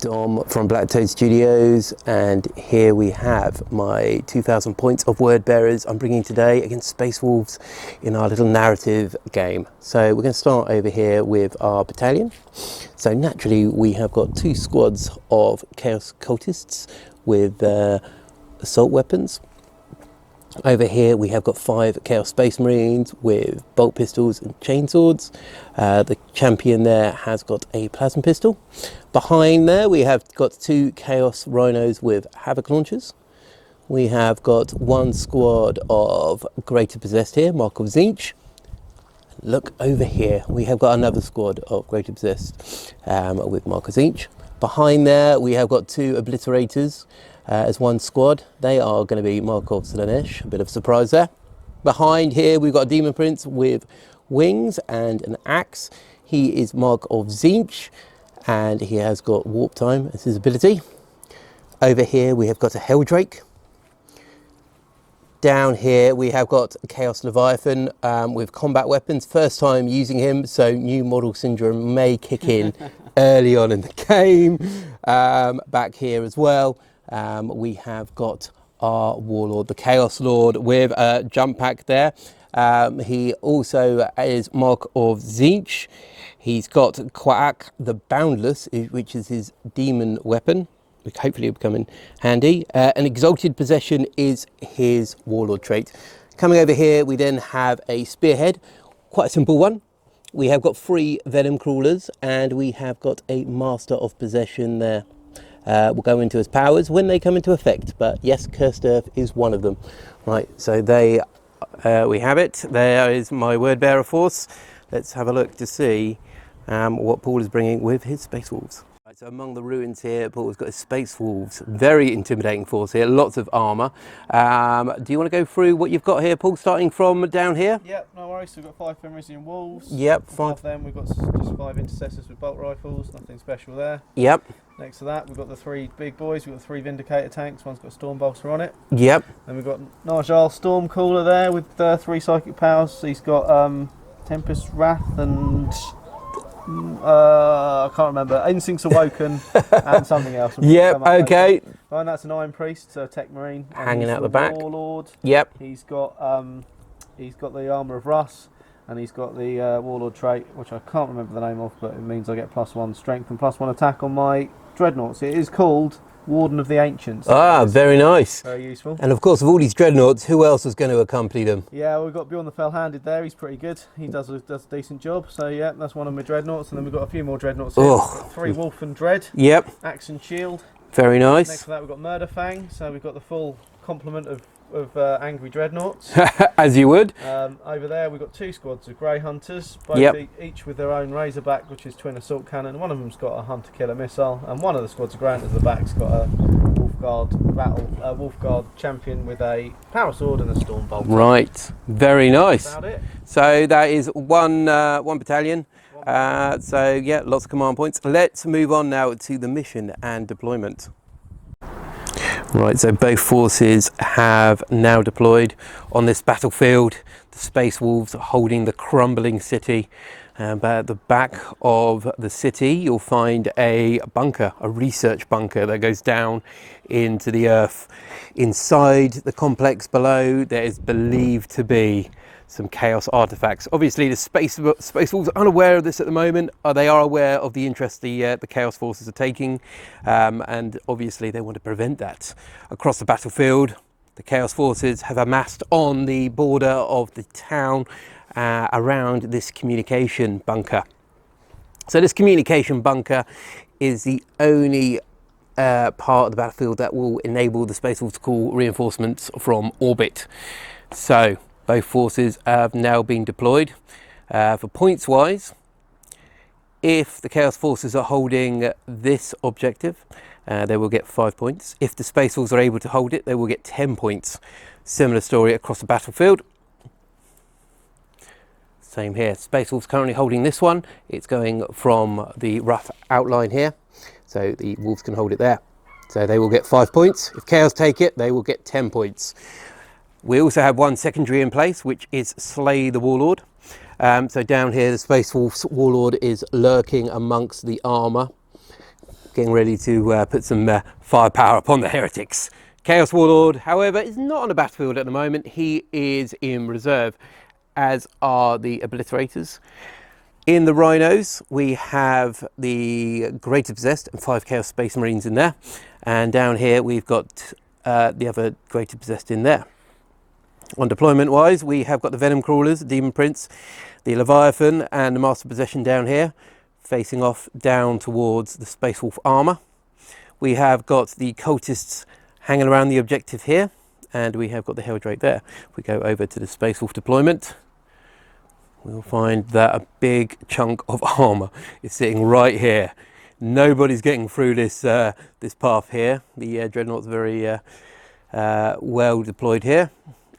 Dom from Black Toad Studios, and here we have my 2000 points of word bearers I'm bringing today against Space Wolves in our little narrative game. So we're going to start over here with our battalion. So naturally we have got two squads of Chaos Cultists with assault weapons. Over here we have got 5 Chaos Space Marines with bolt pistols and chainswords. The champion there has got a plasma pistol. Behind there we have got 2 Chaos Rhinos with Havoc launchers. We have got 1 squad of Greater Possessed here, Mark of Tzeentch. Look over here, we have got another squad of Greater Possessed with Mark of Tzeentch. Behind there we have got 2 Obliterators as 1 squad. They are going to be Mark of Slaanesh, a bit of a surprise there. Behind here we've got a Demon Prince with wings and an axe. He is Mark of Tzeentch and he has got warp time as his ability. Over here we have got a Helldrake. Down here we have got Chaos Leviathan with combat weapons. First time using him, so new model syndrome may kick in early on in the game. Back here as well we have got our Warlord, the Chaos Lord, with a jump pack there. He also is Mark of Tzeentch. He's got Quack the Boundless, which is his demon weapon, which hopefully will come in handy. An Exalted Possession is his Warlord trait. Coming over here we then have a Spearhead, quite a simple one. We have got 3 Venom Crawlers and we have got a Master of Possession there. We'll go into his powers when they come into effect, but yes, Cursed Earth is one of them. Right, so we have it. There is my word bearer force. Let's have a look to see what Paul is bringing with his Space Wolves. Right, so among the ruins here, Paul's got his Space Wolves. Very intimidating force here, lots of armour. Do you want to go through what you've got here, Paul, starting from down here? Yep, no worries. So we've got 5 Fenrisian Wolves. Yep, 5. Above them we've got just 5 Intercessors with bolt rifles, nothing special there. Yep. Next to that we've got the 3 big boys. We've got 3 Vindicator tanks, one's got a Storm Bolter on it. Yep. Then we've got Najal Storm Cooler there with 3 psychic powers. He's got Tempest Wrath and I can't remember, Instincts Awoken and something else. Yep, okay. And that's an Iron Priest, so Tech Marine. Hanging out the back. Warlord. Yep. He's got the Armour of Russ, and he's got the Warlord trait, which I can't remember the name of, but it means I get +1 strength and +1 attack on my Dreadnoughts. It is called Warden of the Ancients. Ah, very nice. Very useful. And of course, of all these Dreadnoughts, who else is going to accompany them? Yeah, we've got Bjorn the Fell-Handed there. He's pretty good. He does a decent job. So yeah, that's one of my Dreadnoughts. And then we've got a few more Dreadnoughts here. Oh. 3 Wolf and Dread. Yep. Axe and Shield. Very nice. Next to that we've got Murder Fang. So we've got the full complement of angry Dreadnoughts. As you would. Over there we've got 2 squads of Grey Hunters, both each with their own Razorback, which is twin assault cannon. One of them's got a Hunter Killer missile, and one of the squads of Grey Hunters at the back's got a Wolfguard champion with a Power Sword and a Storm Bolt. Right, very nice. That's about it. So that is one battalion. So yeah, lots of command points. Let's move on now to the mission and deployment. Right, so both forces have now deployed on this battlefield. The Space Wolves are holding the crumbling city. But at the back of the city, you'll find a bunker, a research bunker that goes down into the earth. Inside the complex below, there is believed to be some chaos artifacts. Obviously, the Space Wolves are unaware of this at the moment. They are aware of the interest the Chaos Forces are taking, and obviously they want to prevent that. Across the battlefield, the Chaos Forces have amassed on the border of the town around this communication bunker. So this communication bunker is the only part of the battlefield that will enable the Space Wolves to call reinforcements from orbit. So both forces have now been deployed. For points wise, if the Chaos Forces are holding this objective, they will get 5 points. If the Space Wolves are able to hold it, they will get 10 points. Similar story across the battlefield. Same here. Space Wolves currently holding this one. It's going from the rough outline here, so the Wolves can hold it there. So they will get 5 points. If Chaos take it, they will get 10 points. We also have one secondary in place, which is Slay the Warlord. So down here, the Space Wolf's Warlord is lurking amongst the armour. getting ready to put some firepower upon the heretics. Chaos Warlord, however, is not on a battlefield at the moment. He is in reserve, as are the Obliterators. In the Rhinos, we have the Greater Possessed and 5 Chaos Space Marines in there. And down here, we've got the other Greater Possessed in there. On deployment wise, we have got the Venom Crawlers, the Demon Prince, the Leviathan, and the Master Possession down here, facing off down towards the Space Wolf armour. We have got the Cultists hanging around the objective here, and we have got the Helldrake there. If we go over to the Space Wolf deployment, we'll find that a big chunk of armour is sitting right here. Nobody's getting through this this path here. The Dreadnought's very well deployed here.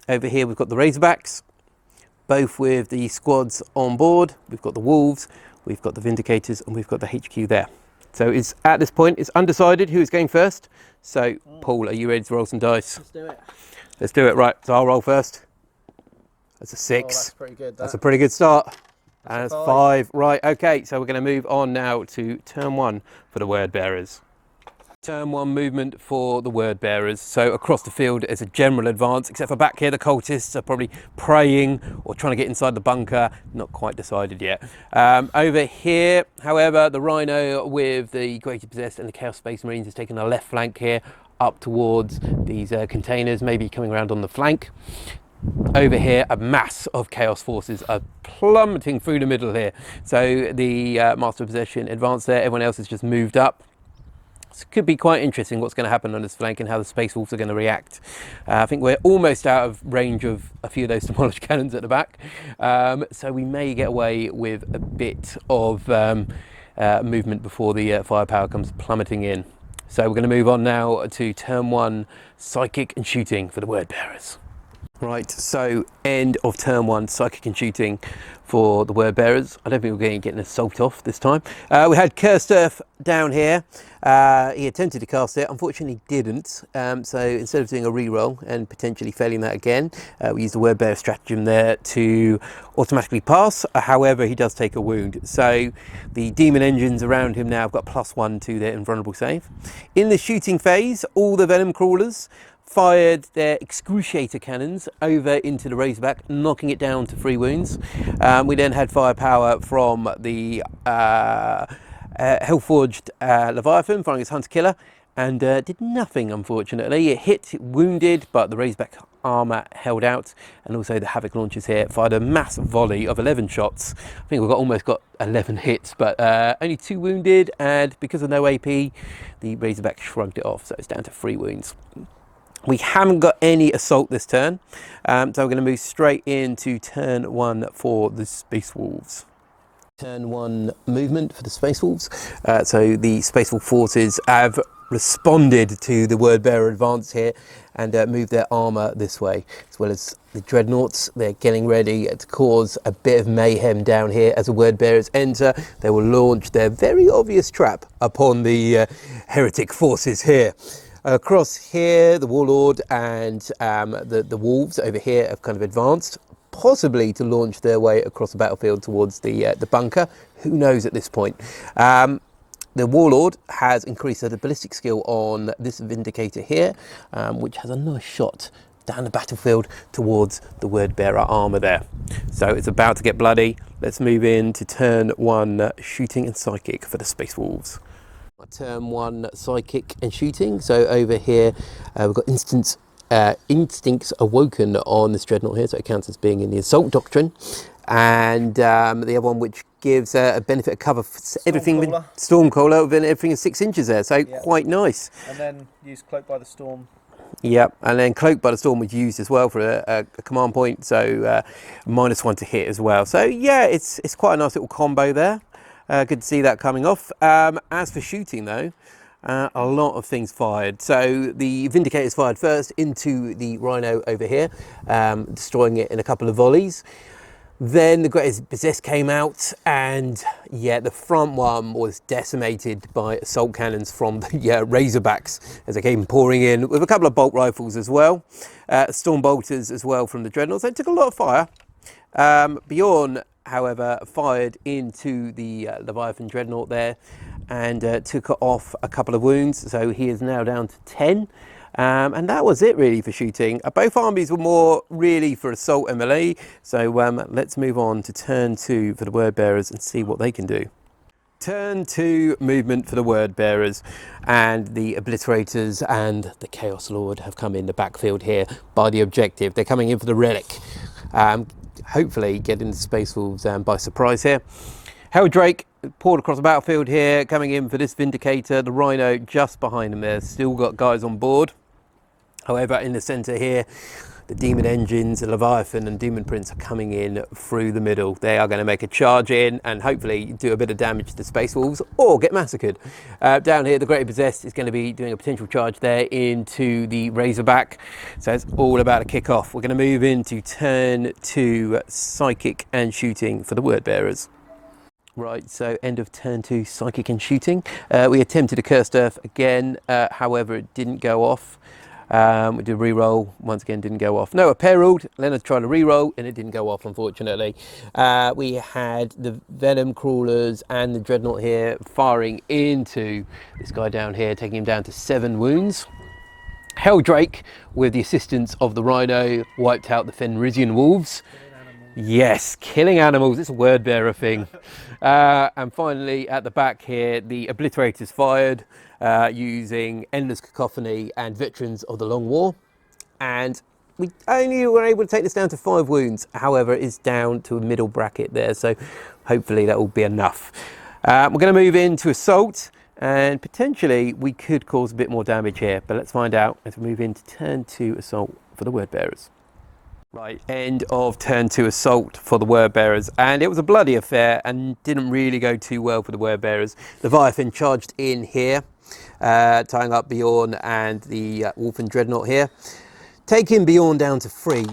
Over here we've got the Razorbacks, both with the squads on board. We've got the Wolves, we've got the Vindicators, and we've got the HQ there. So it's at this point it's undecided who's going first. So Paul, are you ready to roll some dice? Let's do it. Let's do it. Right, so I'll roll first. That's a 6. Oh, that's pretty good. That's a pretty good start. And That's it's a 5. Right, okay, so we're going to move on now to turn 1 for the Word Bearers. Turn 1 movement for the Word Bearers. So across the field is a general advance, except for back here the Cultists are probably praying or trying to get inside the bunker. Not quite decided yet. Over here, however, the Rhino with the Greater Possessed and the Chaos Space Marines has taken a left flank here up towards these containers, maybe coming around on the flank. Over here, a mass of Chaos forces are plummeting through the middle here. So the Master of Possession advanced there, everyone else has just moved up. So it could be quite interesting what's going to happen on this flank and how the Space Wolves are going to react. I think we're almost out of range of a few of those demolished cannons at the back. So we may get away with a bit of movement before the firepower comes plummeting in. So we're going to move on now to turn 1, Psychic and Shooting for the Word Bearers. Right, so end of turn 1, Psychic and Shooting for the Word Bearers. I don't think we're going to get an assault off this time. We had Cursed Earth down here. He attempted to cast it, unfortunately didn't. So instead of doing a reroll and potentially failing that again, we used the Word Bearer stratagem there to automatically pass. However, he does take a wound. So the demon engines around him now have got +1 to their invulnerable save. In the shooting phase, all the Venom Crawlers fired their excruciator cannons over into the Razorback, knocking it down to 3 wounds. We then had firepower from the Hellforged Leviathan firing its Hunter Killer, and did nothing, unfortunately. It hit, it wounded, but the Razorback armour held out, and also the Havoc launchers here fired a massive volley of 11 shots. I think we've almost got 11 hits, but only 2 wounded, and because of no AP, the Razorback shrugged it off, so it's down to 3 wounds. We haven't got any assault this turn, so we're going to move straight into turn 1 for the Space Wolves. Turn 1 movement for the Space Wolves. So the Space Wolf forces have responded to the Word Bearer advance here and moved their armour this way, as well as the Dreadnoughts. They're getting ready to cause a bit of mayhem down here as the Word Bearers enter. They will launch their very obvious trap upon the heretic forces here. Across here, the Warlord and the Wolves over here have kind of advanced, possibly to launch their way across the battlefield towards the bunker. Who knows at this point? The Warlord has increased the ballistic skill on this Vindicator here, which has a nice shot down the battlefield towards the Word Bearer armour there. So it's about to get bloody. Let's move in to turn 1, Shooting and Psychic for the Space Wolves. Turn 1, Psychic and Shooting. So over here we've got Instincts Awoken on this Dreadnought here, so it counts as being in the Assault Doctrine. And the other one which gives a benefit of cover for everything with Stormcaller within everything is 6 inches there, so yeah, quite nice. And then use Cloak by the Storm. Yep, and then Cloak by the Storm was used as well for a command point, so -1 to hit as well. So yeah, it's quite a nice little combo there. Good to see that coming off. As for shooting though, a lot of things fired. So the Vindicators fired first into the Rhino over here, destroying it in a couple of volleys. Then the Greatest Possessed came out, and yeah, the front one was decimated by assault cannons from the Razorbacks as they came pouring in, with a couple of bolt rifles as well. Storm bolters as well from the Dreadnoughts. They took a lot of fire. Bjorn, however, fired into the Leviathan Dreadnought there, and took off a couple of wounds, so he is now down to 10. And that was it really for shooting. Both armies were more really for assault and melee, so let's move on to turn 2 for the word bearers and see what they can do. Turn 2 movement for the word bearers, and the obliterators and the Chaos Lord have come in the backfield here by the objective. They're coming in for the relic, hopefully getting the Space Wolves by surprise here. Helldrake poured across the battlefield here, coming in for this Vindicator. The Rhino just behind them there, still got guys on board. However, in the centre here, the Demon Engines, the Leviathan and Demon Prince are coming in through the middle. They are going to make a charge in and hopefully do a bit of damage to the Space Wolves or get massacred. Down here, the Greater Possessed is going to be doing a potential charge there into the Razorback. So it's all about a kick-off. We're going to move into turn 2, Psychic and Shooting for the Word Bearers. Right, so end of turn 2, Psychic and Shooting. We attempted a Cursed Earth again, however it didn't go off. We did a re-roll, once again didn't go off. Noah perilled, Leonard tried to re-roll and it didn't go off, unfortunately. We had the Venom Crawlers and the Dreadnought here firing into this guy down here, taking him down to 7 wounds. Helldrake, with the assistance of the Rhino, wiped out the Fenrisian Wolves. Yes, killing animals, it's a word bearer thing. And finally at the back here, the Obliterators fired using Endless Cacophony and Veterans of the Long War. And we only were able to take this down to 5 wounds. However, it's down to a middle bracket there, so hopefully that will be enough. We're going to move into Assault, and potentially we could cause a bit more damage here, but let's find out as we move into turn 2 Assault for the Word Bearers. Right, end of turn 2 Assault for the Word Bearers, and it was a bloody affair and didn't really go too well for the Word Bearers. Leviathan charged in here, tying up Bjorn and the Wolf and Dreadnought here, taking Bjorn down to 3.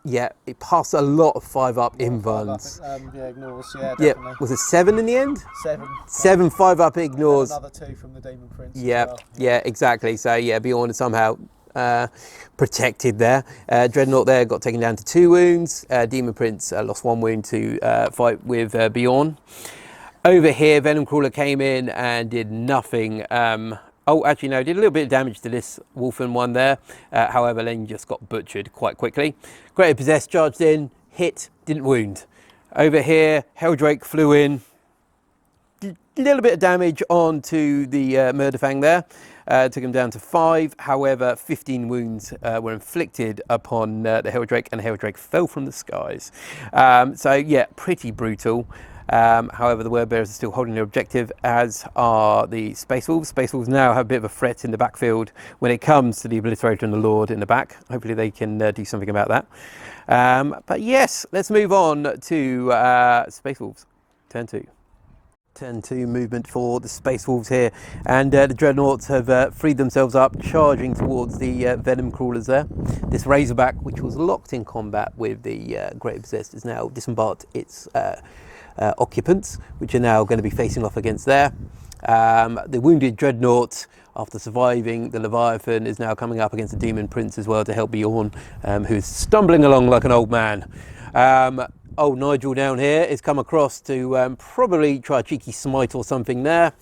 Yeah, it passed a lot of 5-up invulns. Yeah, ignores, yeah, definitely. Yeah, was it 7 in the end? 7. 7 5-up ignores. Another 2 from the Demon Prince. Yeah, well. yeah, exactly. So yeah, Bjorn somehow protected there. Dreadnought there got taken down to 2 wounds. Demon Prince lost 1 wound to fight with Bjorn. Over here, Venom Crawler came in and did nothing. Oh, actually no, did a little bit of damage to this Wolfen one there. However, then just got butchered quite quickly. Greater Possessed charged in, hit, didn't wound. Over here, Helldrake flew in, did a little bit of damage onto the Murderfang there. Took him down to 5. However, 15 wounds were inflicted upon the Helldrake, and Helldrake fell from the skies. So yeah, pretty brutal. However, the Word Bearers are still holding their objective, as are the Space Wolves. Space Wolves now have a bit of a threat in the backfield when it comes to the Obliterator and the Lord in the back. Hopefully they can do something about that. But yes, let's move on to Space Wolves, turn 2. Turn 2 movement for the Space Wolves here, and the Dreadnoughts have freed themselves up, charging towards the Venom Crawlers there. This Razorback, which was locked in combat with the Greater Possessed, has now disembarked its occupants, which are now going to be facing off against there. The wounded Dreadnought, after surviving the Leviathan, is now coming up against the Demon Prince as well to help Bjorn, who's stumbling along like an old man. Old Nigel down here is come across to probably try a cheeky smite or something there.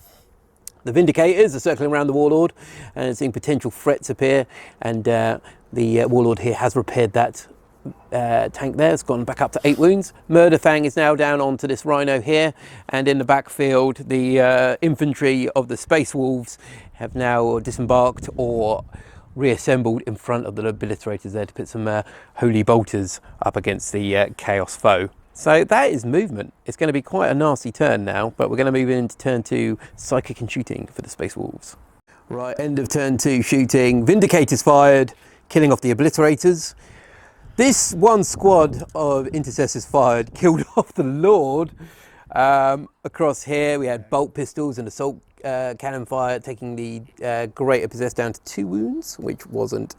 The Vindicators are circling around the Warlord and seeing potential threats appear, and the Warlord here has repaired that tank there. It's gone back up to 8 wounds. Murderfang is now down onto this Rhino here, and in the backfield the infantry of the Space Wolves have now disembarked or reassembled in front of the Obliterators there to put some holy bolters up against the Chaos foe. So that is movement. It's going to be quite a nasty turn now, but we're going to move into turn 2, Psychic and Shooting for the Space Wolves. Right, end of turn 2 shooting. Vindicators fired, killing off the Obliterators. This one squad of Intercessors fired, killed off the Lord. Across here we had bolt pistols and assault cannon fire, taking the Greater Possessed down to 2 wounds, which wasn't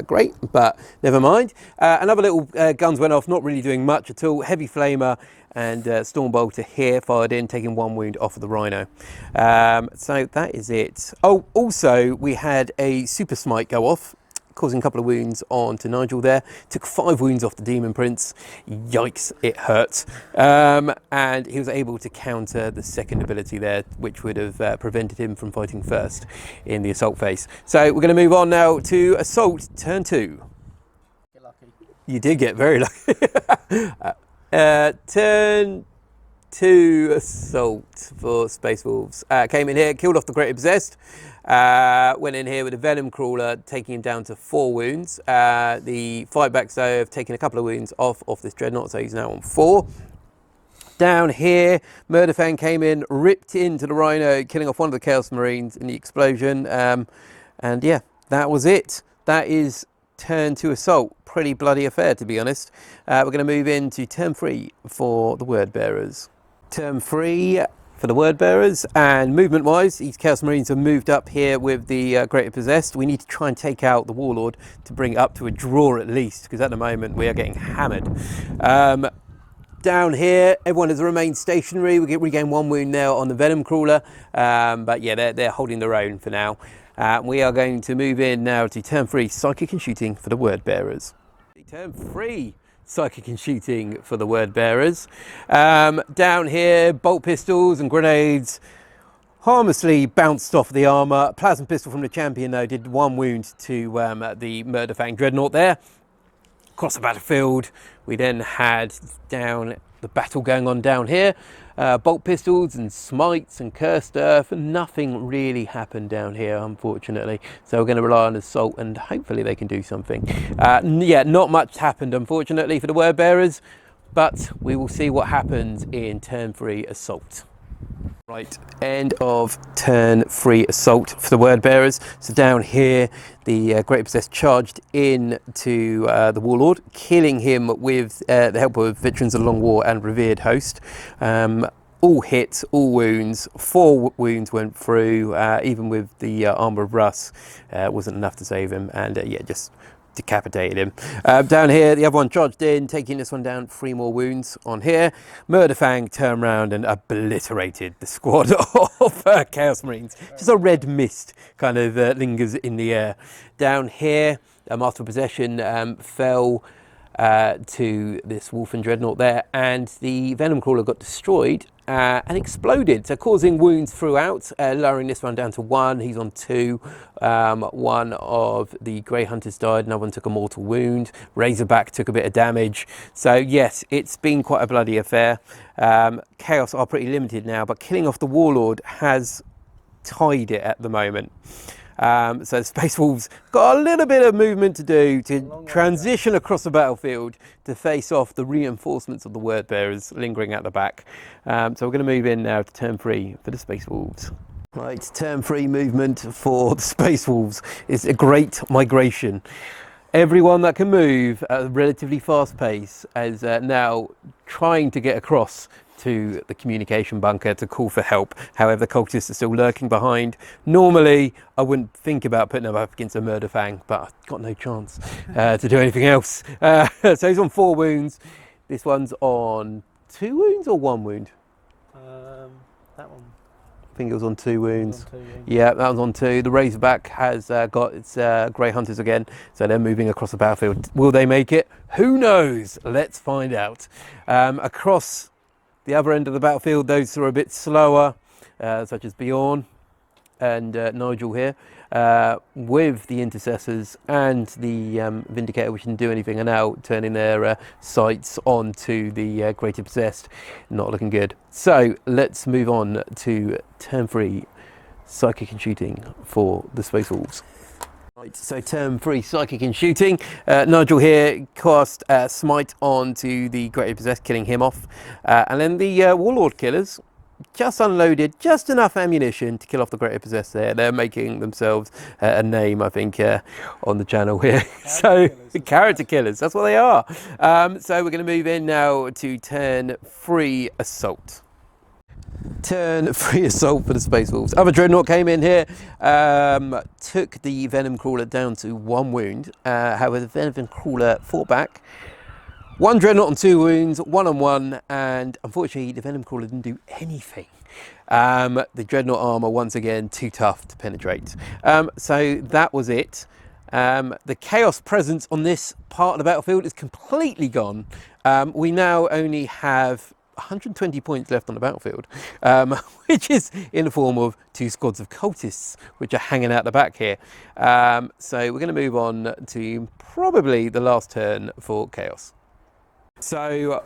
great, but never mind. Another little guns went off, not really doing much at all. Heavy Flamer and Stormbolter here fired in, taking 1 wound off of the Rhino. So that is it. Oh, also we had a Super Smite go off, causing a couple of wounds onto Nigel there. Took 5 wounds off the Demon Prince. Yikes, it hurt. And he was able to counter the second ability there, which would have prevented him from fighting first in the assault phase. So we're going to move on now to assault, turn 2. Get lucky. You did get very lucky. Turn 2 assault for Space Wolves. Came in here, killed off the Greater Possessed. Went in here with a Venom Crawler, taking him down to 4 wounds. The fightbacks though have taken a couple of wounds off this Dreadnought, so he's now on 4. Down here, Murderfang came in, ripped into the Rhino, killing off one of the Chaos Marines in the explosion. And yeah, that was it. That is turn 2 assault. Pretty bloody affair, to be honest. We're going to move into turn 3 for the Word Bearers. Turn 3 for the Word Bearers, and movement wise, these Chaos Marines have moved up here with the Greater Possessed. We need to try and take out the Warlord to bring it up to a draw at least, because at the moment we are getting hammered. Down here, everyone has remained stationary. We regain 1 wound now on the Venom Crawler, but yeah, they're holding their own for now. We are going to move in now to turn 3, Psychic and Shooting for the Word Bearers. Turn 3, Psychic and Shooting for the Word Bearers. Down here, bolt pistols and grenades harmlessly bounced off the armour. Plasma pistol from the champion though did 1 wound to the Murderfang Dreadnought there. Across the battlefield, we then had down the battle going on down here. Bolt pistols and smites and cursed earth, and nothing really happened down here, unfortunately. So we're going to rely on assault, and hopefully they can do something. Yeah, not much happened, unfortunately, for the Word Bearers, but we will see what happens in turn 3 assault. Right, end of turn 3 assault for the Word Bearers. So down here, the Greater Possessed charged in to the Warlord, killing him with the help of Veterans of the Long War and Revered Host. All hits, all wounds, 4 wounds went through, even with the Armour of Russ, wasn't enough to save him, and yeah, just decapitated him. Down here, the other one charged in, taking this one down, 3 more wounds on here. Murderfang turned around and obliterated the squad of Chaos Marines. Just a red mist kind of lingers in the air. Down here, Master of Possession fell to this Wolfen Dreadnought there, and the Venom Crawler got destroyed and exploded, so causing wounds throughout, lowering this one down to 1. He's on 2. One of the Grey Hunters died, another one took a mortal wound. Razorback took a bit of damage. So yes, it's been quite a bloody affair. Chaos are pretty limited now, but killing off the Warlord has tied it at the moment. So Space Wolves got a little bit of movement to do to transition across the battlefield to face off the reinforcements of the Word Bearers lingering at the back. So we're going to move in now to turn 3 for the Space Wolves. Right, turn 3 movement for the Space Wolves is a great migration. Everyone that can move at a relatively fast pace is now trying to get across to the communication bunker to call for help. However, the cultists are still lurking behind. Normally, I wouldn't think about putting them up against a Murderfang, but I've got no chance to do anything else. So he's on 4 wounds. This one's on 2 wounds or 1 wound? That one. I think it was on 2 wounds. On 2, yeah, that was on 2. The Razorback has got its Grey Hunters again, so they're moving across the battlefield. Will they make it? Who knows? Let's find out. Across the other end of the battlefield, those who are a bit slower, such as Bjorn and Nigel here, with the Intercessors and the Vindicator, which didn't do anything, are now turning their sights onto the Greater Possessed. Not looking good. So let's move on to turn 3, Psychic and Shooting for the Space Wolves. Right, so turn 3, Psychic and Shooting. Nigel here cast Smite onto the Greater Possessed, killing him off. And then the Warlord Killers just unloaded just enough ammunition to kill off the Greater Possessed there. They're making themselves a name, I think, on the channel here. Character killers, that's what they are. So we're going to move in now to turn 3, Assault. Turn 3 assault for the Space Wolves. Other Dreadnought came in here, took the Venom Crawler down to 1 wound. However, the Venom Crawler fought back. 1 Dreadnought on 2 wounds, 1-on-1, and unfortunately the Venom Crawler didn't do anything. The Dreadnought armour, once again, too tough to penetrate. So that was it. The chaos presence on this part of the battlefield is completely gone. We now only have 120 points left on the battlefield, which is in the form of 2 squads of cultists, which are hanging out the back here. So we're going to move on to probably the last turn for chaos. So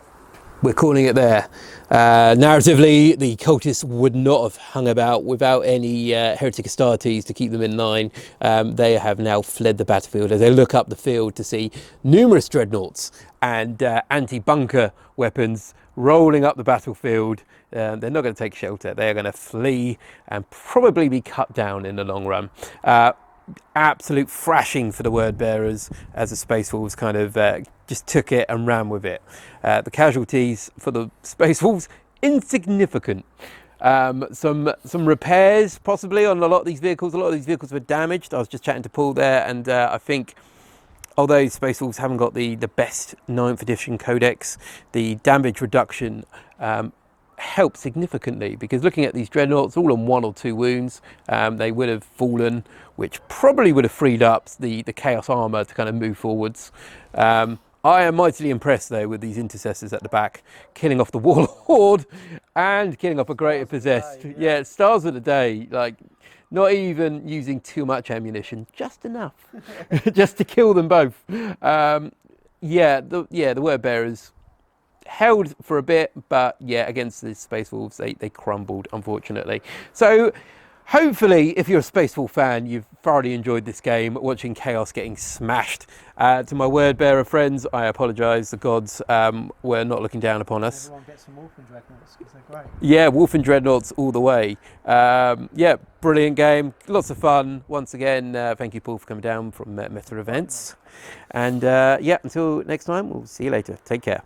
we're calling it there. Narratively, the cultists would not have hung about without any heretic Astartes to keep them in line. They have now fled the battlefield as they look up the field to see numerous dreadnoughts and anti-bunker weapons rolling up the battlefield. They're not going to take shelter. They're going to flee and probably be cut down in the long run. Absolute thrashing for the word bearers as the Space Wolves kind of just took it and ran with it. The casualties for the Space Wolves, insignificant. Some repairs possibly on a lot of these vehicles. A lot of these vehicles were damaged. I was just chatting to Paul there, and I think although Space Wolves haven't got the best 9th edition codex, the damage reduction helped significantly, because looking at these dreadnoughts all on 1 or 2 wounds, they would have fallen, which probably would have freed up the chaos armor to kind of move forwards. I am mightily impressed though with these intercessors at the back, killing off the warlord and killing off a greater possessed. Yeah, stars of the day, like not even using too much ammunition, just enough just to kill them both. Yeah, the word bearers held for a bit, but yeah, against the Space Wolves, they crumbled, unfortunately. So hopefully, if you're a Space Wolf fan, you've thoroughly enjoyed this game, watching chaos getting smashed. To my word bearer friends, I apologise. The gods were not looking down upon us. Everyone gets some Wolfen Dreadnoughts because they're great. Yeah, Wolfen Dreadnoughts all the way. Yeah, brilliant game, lots of fun. Once again, thank you, Paul, for coming down from Meta Events. And yeah, until next time, we'll see you later. Take care.